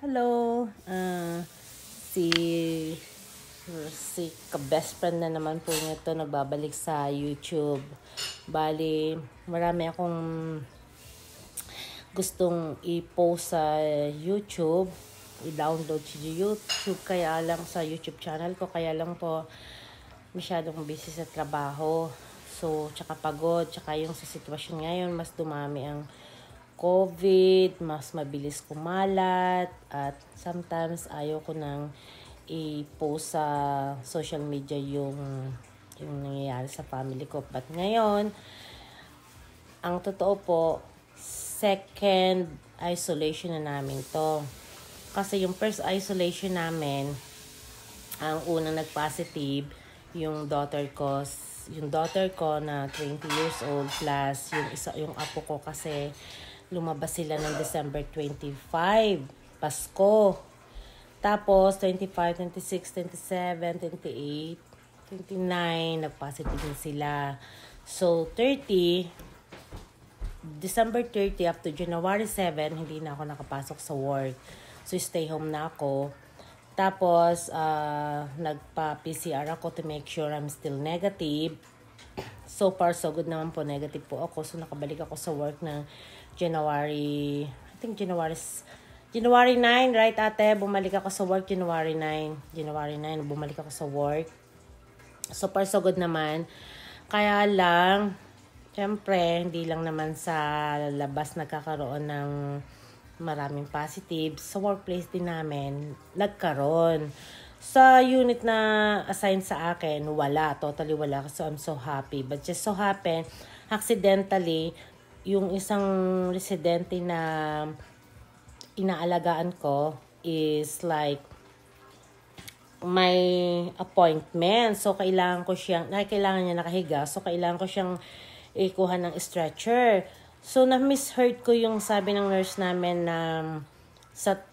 Hello, si si ka-best friend na naman po nito nagbabalik sa YouTube. Bali, marami akong gustong i-post sa YouTube, i-download sa YouTube, kaya lang sa YouTube channel ko, kaya lang po masyadong busy sa trabaho. So, tsaka pagod, tsaka yung sa sitwasyon ngayon, mas dumami ang COVID, mas mabilis kumalat, at sometimes ayaw ko nang i-post sa social media yung nangyayari sa family ko. But ngayon, ang totoo po, second isolation na namin to. Kasi yung first isolation namin, ang unang nag-positive, yung daughter ko na 20 years old plus yung apo ko kasi lumabas sila ng December 25, Pasko. Tapos 25, 26, 27, 28, 29 nag-positive na sila. So December 30 up to January 7, hindi na ako nakapasok sa work. So stay home na ako. Tapos, nagpa-PCR ako to make sure I'm still negative. So far, so good naman po. Negative po ako. So, nakabalik ako sa work ng January 9, right ate? Bumalik ako sa work January 9, bumalik ako sa work. So far, so good naman. Kaya lang, syempre, hindi lang naman sa labas nagkakaroon ng maraming positive. Sa workplace din namin, nagkaroon. Sa unit na assigned sa akin, wala. Totally wala. So, I'm so happy. But just so happen, accidentally, yung isang residente na inaalagaan ko is like may appointment. So, kailangan niya nakahiga. So, kailangan ko siyang ikuha ng stretcher. So, na-misheard ko yung sabi ng nurse namin na sa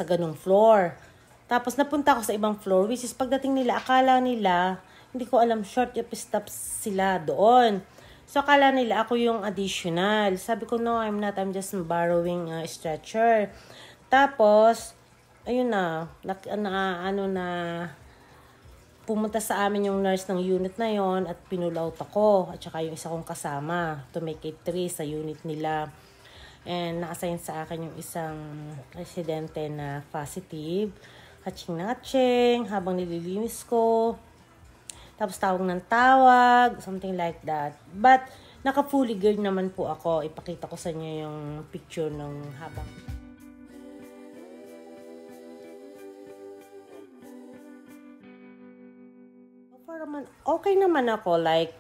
ganung floor. Tapos, napunta ako sa ibang floor, which is pagdating nila, akala nila, hindi ko alam, short stop sila doon. So, akala nila ako yung additional. Sabi ko, no, I'm not. I'm just borrowing a stretcher. Tapos, ayun na, pumunta sa amin yung nurse ng unit na yon at pinull out ako at saka yung isa kong kasama to make it 3 sa unit nila. And na-assign sa akin yung isang residente na positive. Hatching habang nililinis ko. Tapos tawag ng tawag, something like that. But naka-fully geared naman po ako. Ipakita ko sa inyo yung picture ng habang okay naman ako, like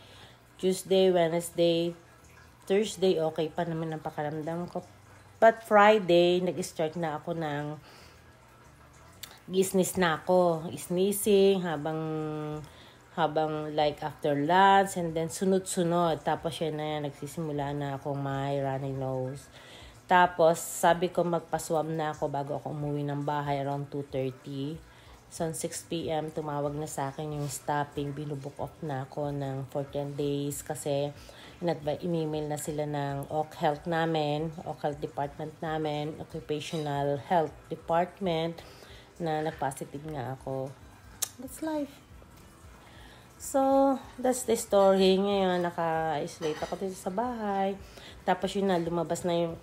Tuesday, Wednesday, Thursday, okay pa naman ang pakaramdam ko. But Friday, nag-start na ako ng business na ako. Sneezing habang like after lunch, and then sunod-sunod. Tapos yun na yan, nagsisimula na akong may running nose. Tapos sabi ko magpa-swab na ako bago ako umuwi ng bahay around 2:30. So, 6 p.m. tumawag na sa akin yung stopping. Binubook off na ako for 10 days kasi in-email na sila ng OC Health namin, OC Health Department namin, Occupational Health Department, na nag-positive nga ako. That's life. So, that's the story. Ngayon, naka-isolate ako dito sa bahay. Tapos yun na, lumabas na yung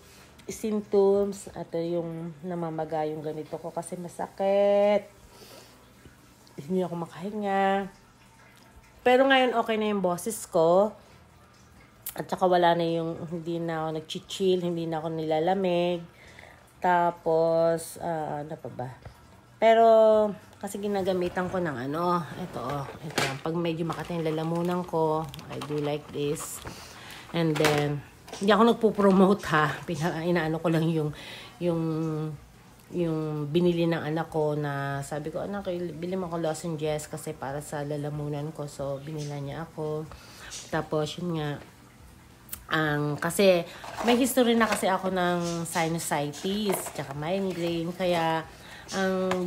symptoms at yung namamaga yung ganito ko kasi masakit. Hindi ako makahinga. Pero ngayon okay na yung boses ko. At saka wala na hindi na ako nag-chill, hindi na ako nilalamig. Tapos, ano pa ba? Pero, kasi ginagamitan ko ng ito. Pag medyo makati yung lalamunan ko, I do like this. And then, hindi ako nagpo-promote ha. Inaano ko lang yung binili ng anak ko na sabi ko, anak, bili mo ako lozenges kasi para sa lalamunan ko. So, binila niya ako. Tapos, yun nga, kasi may history na kasi ako ng sinusitis, tsaka migraine. Kaya, ang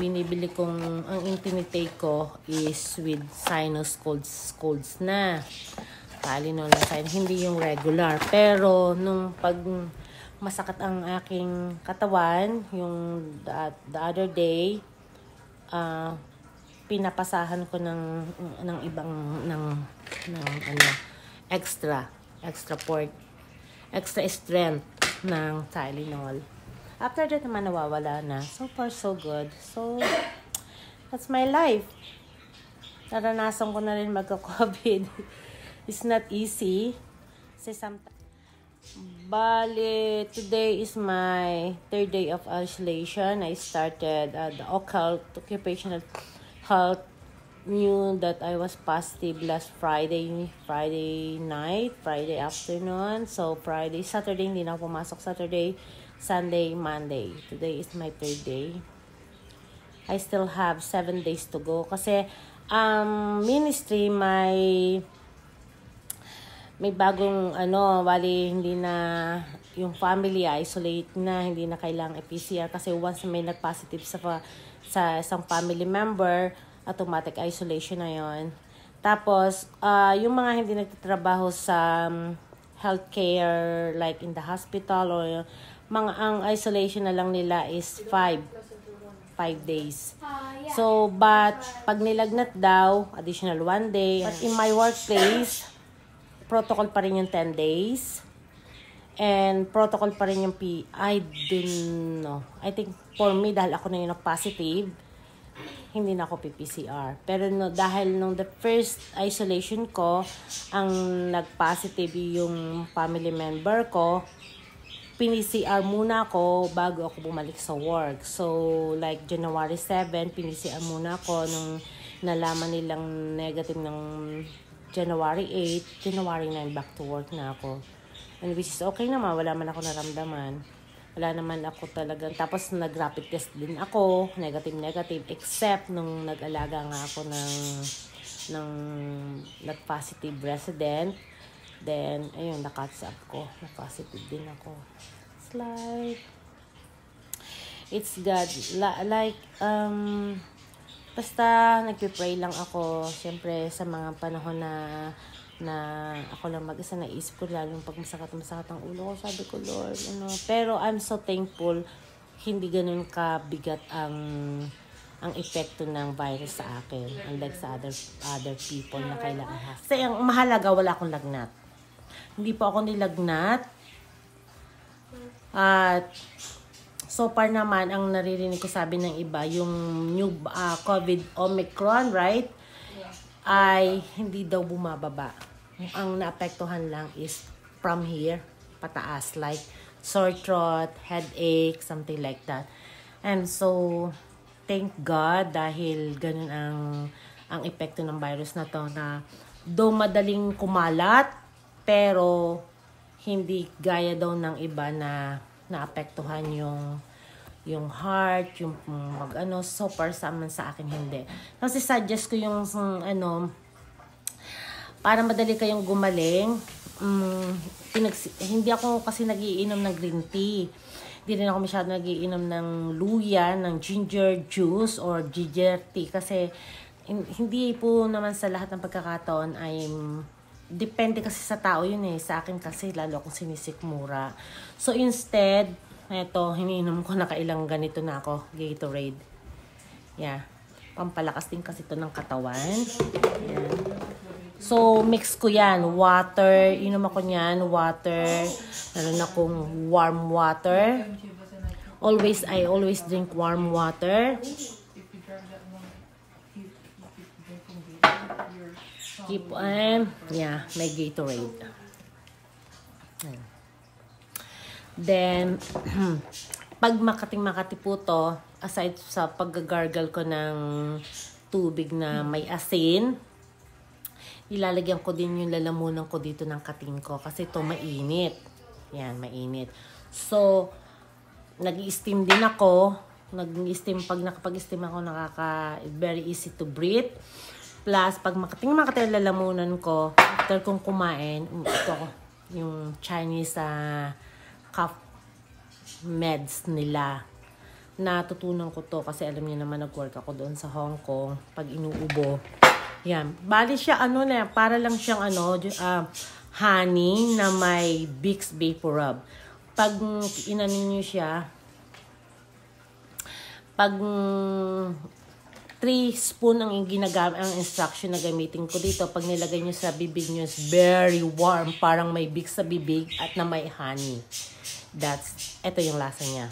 tinitake ko is with sinus colds na. Tylenol na sinus, hindi yung regular. Pero, nung masakit ang aking katawan. Yung the other day, pinapasahan ko ng ibang ano, extra strength ng Tylenol. After that naman nawawala na. So far so good. So that's my life. Naranasan ko na rin magka-COVID. It's not easy. Kasi sometimes bale, today is my 3rd day of isolation. I started the occupational health knew that I was positive last Friday night, Friday afternoon. So Saturday hindi na ako pumasok. Saturday, Sunday, Monday. Today is my 3rd day. I still have 7 days to go kasi ministry may bagong bali hindi na yung family isolate na, hindi na kailangang PCR kasi once may nag-positive sa isang family member, automatic isolation na yon. Tapos yung mga hindi nagtatrabaho sa healthcare like in the hospital or ang isolation na lang nila is 5 days. So, but pag nilagnat daw, additional 1 day. But in my workplace, protocol pa rin yung 10 days. And protocol pa rin yung I don't know. I think for me, dahil ako na yung positive, hindi na ako PPCR. Pero dahil nung the first isolation ko, ang nag-positive yung family member ko, PCR muna ako bago ako bumalik sa work. So, like January 7, PCR muna ako nung nalaman nilang negative ng January 8, January 9, back to work na ako. And which is okay naman, wala man ako naramdaman. Wala naman ako talagang, tapos nag-rapid test din ako, negative, except nung nag-alaga nga ako ng nag-positive resident. Then, ayun, na-catch up ko. Na-positive din ako. It's like, it's God. Like, basta nagpipray lang ako. Siyempre, sa mga panahon na ako lang mag-isa, naisip ko lalong pag masakit ang ulo ko. Sabi ko, Lord, Pero I'm so thankful, hindi ganun kabigat ang epekto ng virus sa akin. Unlike sa other people na kailangan has. Kasi ang mahalaga, wala akong lagnat. Hindi po ako nilagnat. At so far naman, ang naririnig ko sabi ng iba, yung new COVID Omicron, right? Ay hindi daw bumababa. Ang naapektuhan lang is from here, pataas. Like sore throat, headache, something like that. And so, thank God dahil ganun ang epekto ng virus na to na do madaling kumalat, pero hindi gaya daw ng iba na naapektuhan yung heart, yung so far sa akin hindi. Kasi suggest ko yung para madali kayong gumaling, hindi ako kasi nagiinom ng green tea. Hindi rin ako masyado nagiinom ng luya, ng ginger juice or ginger tea kasi hindi po naman sa lahat ng pagkakataon ay depende kasi sa tao yun eh. Sa akin kasi lalo akong sinisikmura. So instead, eto, hiniinom ko na kailang ganito na ako, Gatorade. Yeah. Pampalakas din kasi ito ng katawan. Yeah. So mix ko yan, water, inom ako niyan, water, meron akong warm water. I always drink warm water. Keep on, yeah, may Gatorade. Then, pag Makati po to, aside sa paggagargle ko ng tubig na may asin, ilalagyan ko din yung lalamunan ko dito ng kating ko kasi ito mainit. Yan, mainit. So, nag-i-steam din ako. Pag nakapag-steam ako, very easy to breathe. Plus, pag makating lalamunan ko, after kong kumain, ito yung Chinese cough meds nila. Natutunan ko to kasi alam niyo naman nag-work ako doon sa Hong Kong. Pag inuubo, yan. Bali siya, para lang siyang honey na may Vicks Vapor Rub. pag inanin nyo siya, pag 3 spoon ang ang instruction na gamitin ko dito, pag nilagay nyo sa bibig nyo, is very warm, parang may big sa bibig at na may honey. Ito yung lasa niya.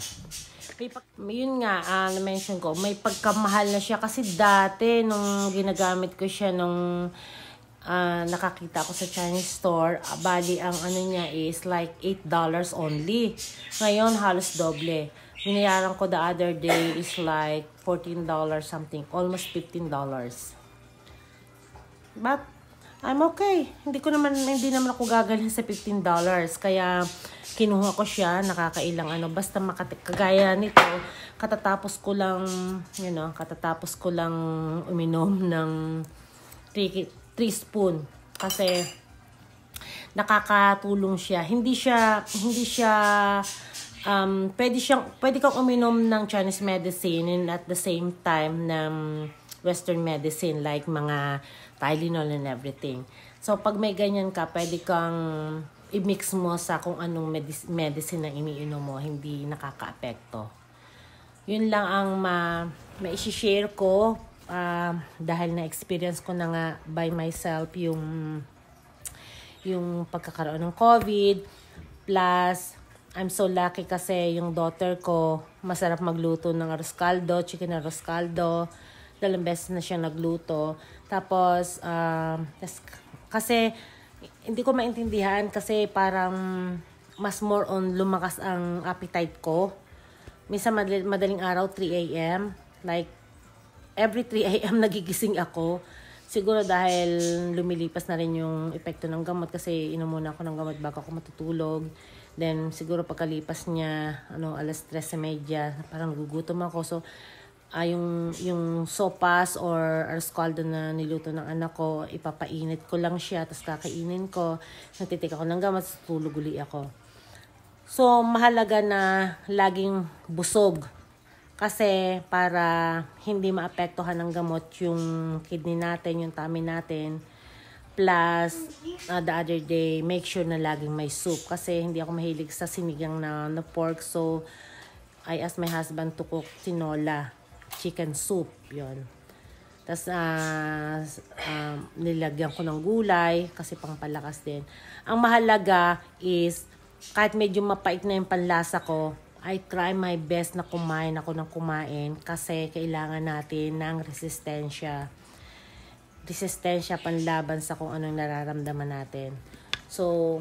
Yun nga, na-mention ko, may pagkamahal na siya kasi dati nung ginagamit ko siya nung nakakita ko sa Chinese store, bali ang ano niya is like $8 only. Ngayon, halos doble. Binayaran ko the other day is like $14 something, almost $15. But I'm okay. Hindi naman ako gagaling sa $15. Kaya kinuha ko siya, nakakailang basta kagaya nito, katatapos ko lang uminom ng 3 spoon kasi nakakatulong siya. Hindi siya pwede kang uminom ng Chinese medicine and at the same time ng Western medicine like mga Tylenol and everything. So pag may ganyan ka, pwede kang i-mix mo sa kung anong medicine na iniinom mo, hindi nakaka-apekto. Yun lang ang ma-share ko dahil na-experience ko na nga by myself yung pagkakaroon ng COVID. Plus, I'm so lucky kasi yung daughter ko, masarap magluto ng arroz caldo, chicken arroz caldo. 2 beses na siya nagluto. Tapos, kasi, hindi ko maintindihan kasi parang mas more on lumakas ang appetite ko. Minsan madaling araw, 3 a.m. Like, every 3 a.m. nagigising ako. Siguro dahil lumilipas na rin yung epekto ng gamot kasi inom muna ako ng gamot bago ako matutulog. Then, siguro pagkalipas niya, 3:30, parang gugutom ako. So, yung sopas or arroz caldo na niluto ng anak ko, ipapainit ko lang siya, tapos kakainin ko. Nagtitik ako ng gamot, tulog uli ako. So, mahalaga na laging busog. Kasi para hindi maapektuhan ng gamot yung kidney natin, yung tummy natin. Plus, the other day, make sure na laging may soup. Kasi hindi ako mahilig sa sinigang na pork. So, I asked my husband to cook tinola, chicken soup. Yun. Tapos, nilagyan ko ng gulay kasi pangpalakas din. Ang mahalaga is, kahit medyo mapait na yung panlasa ko, I try my best na kumain ako ng kumain kasi kailangan natin ng resistensya panlaban sa kung anong nararamdaman natin. So,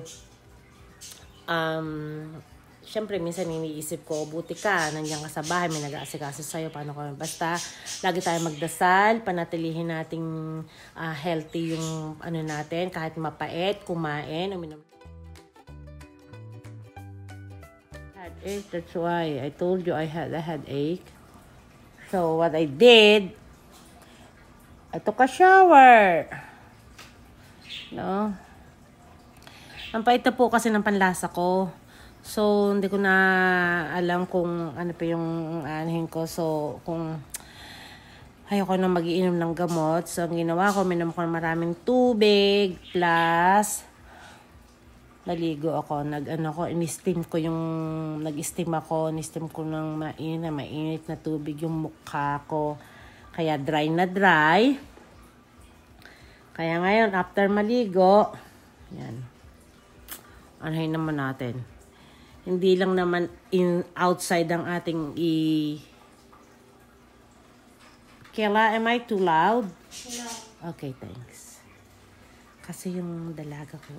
syempre, minsan iniisip ko, buti ka, nandiyan ka sa bahay, may nag-aasikaso sa'yo, paano ka? Basta, lagi tayo magdasal, panatilihin nating healthy yung natin, kahit mapait, kumain, uminom. Headache, that's why I told you I had a headache. So, what I did, I took a shower. No? Ang pait na po kasi ng panlasa ko. So, hindi ko na alam kung ano pa yung anahin ko. So, kung ayoko na mag-iinom ng gamot. So, ang ginawa ko, minom ko ng maraming tubig. Plus, naligo ako. In-steam ko nag-steam ko ng mainit na tubig yung mukha ko. Kaya dry na dry. Kaya ngayon, after maligo, yan. Anahin naman natin. Hindi lang naman outside ang ating Kayla, am I too loud? No. Okay, thanks. Kasi yung dalaga ko,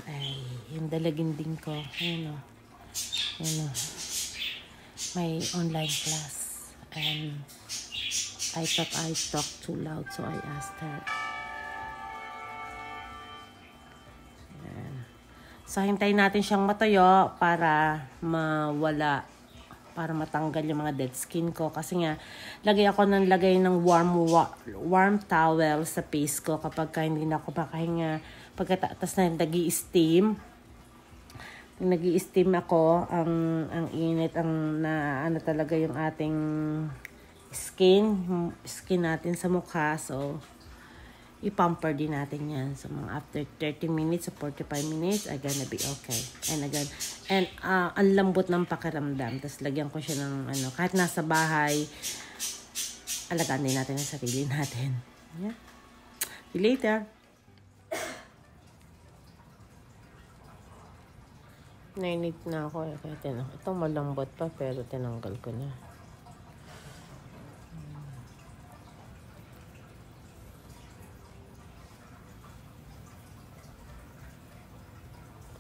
yung dalaginding ko, ayun o. May online class. And I thought I talked too loud, so I asked her. Ayan. So, hintayin natin siyang matuyo para mawala, para matanggal yung mga dead skin ko. Kasi nga, lagay ng warm towel sa face ko kapag hindi na ako makahinga. Pagkatapos na nag-i-steam ako, ang init, talaga yung ating skin natin sa mukha. So, i-pamper din natin yan. So, mga after 30 minutes or 45 minutes, are gonna be okay. And again, ang lambot ng pakiramdam. Tapos, lagyan ko siya ng, kahit nasa bahay, alagaan din natin ang sarili natin. Yeah. See you later. Nainip na ako eh. Kaya ito malambot pa pero tinanggal ko na.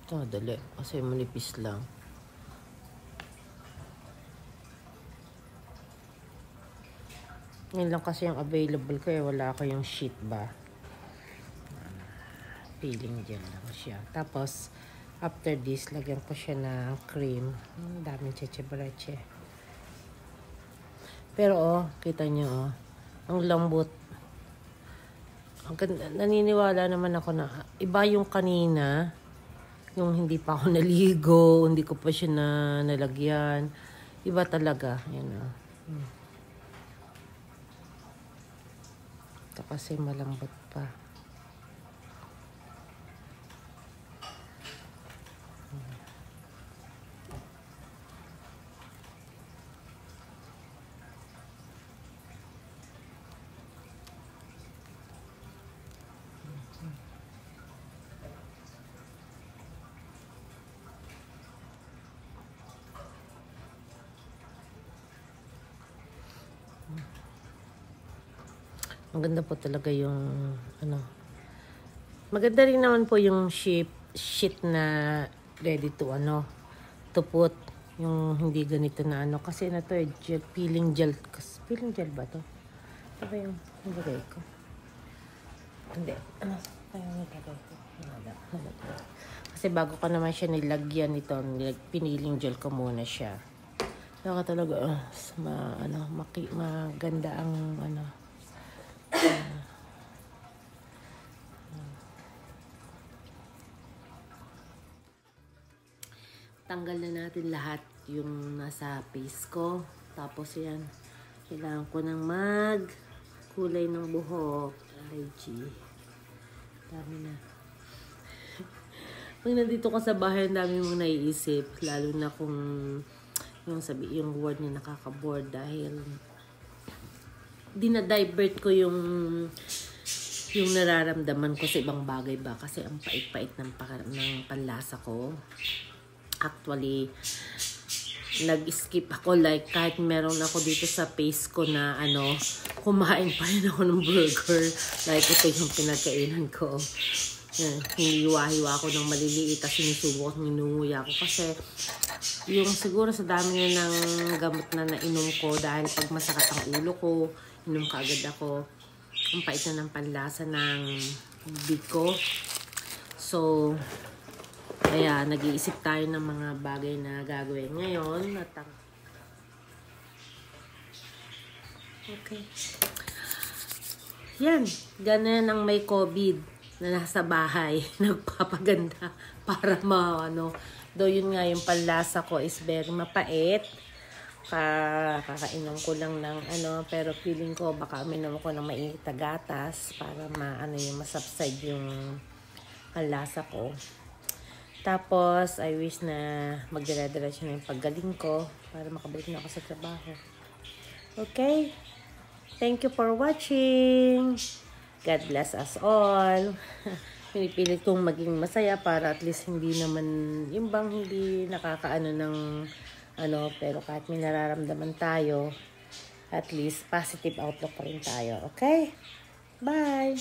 Ito dali kasi manipis lang. Ngayon lang kasi yung available kaya wala ako yung sheet ba. Peeling gel lang siya. Tapos after this, lagyan ko siya ng cream. Daming cheche-breche. Pero kita nyo ang lambot. Naniniwala naman ako na iba yung kanina. Yung hindi pa ako naligo, hindi ko pa siya nalagyan. Iba talaga. Yan o. Ito kasi malambot pa. Maganda po talaga yung maganda rin naman po yung sheet na ready to to put yung hindi ganito na kasi na to gel, peeling gel ba to? Ito ba yung nilagay ko? Hindi. Kasi bago ko naman siya nilagyan ito, piniling gel ko muna siya. Saka talaga maganda ang tanggal na natin lahat yung nasa face ko. Tapos yan, kailangan ko ng kulay ng buhok. IG. Dami na. Pag nandito ka sa bahay, ang dami mong naiisip. Lalo na kung yung word na nakaka-board dahil dinadivert ko yung nararamdaman ko sa ibang bagay ba kasi ang pait-pait ng panlasa ko. Actually, nag-skip ako like kahit meron ako dito sa face ko na kumain pa rin ako ng burger. Like ito yung pinagkainan ko. Hiniwa-hiwa ako ng maliliit at sinusubok at ninunguya ko kasi yung siguro sa dami na ng gamot na nainom ko dahil pag masakit ang ulo ko, inom kaagad ako. Ang pait na ng panlasa ng biko. So, kaya nag-iisip tayo ng mga bagay na gagawin ngayon. Okay. Yan. Ganun ang may COVID na nasa bahay. Nagpapaganda para though yun nga yung panlasa ko is very mapait. Kakainom ko lang ng pero feeling ko baka uminom ko ng mainit na gatas para yung masubside yung panlasa ko. Tapos I wish na magdala-diretso na yung paggaling ko para makabalik na ako sa trabaho. Okay? Thank you for watching. God bless us all. Pinipilit kong maging masaya para at least hindi naman yung bang hindi nakakaano ng pero kahit may nararamdaman tayo, at least positive outlook pa rin tayo. Okay? Bye!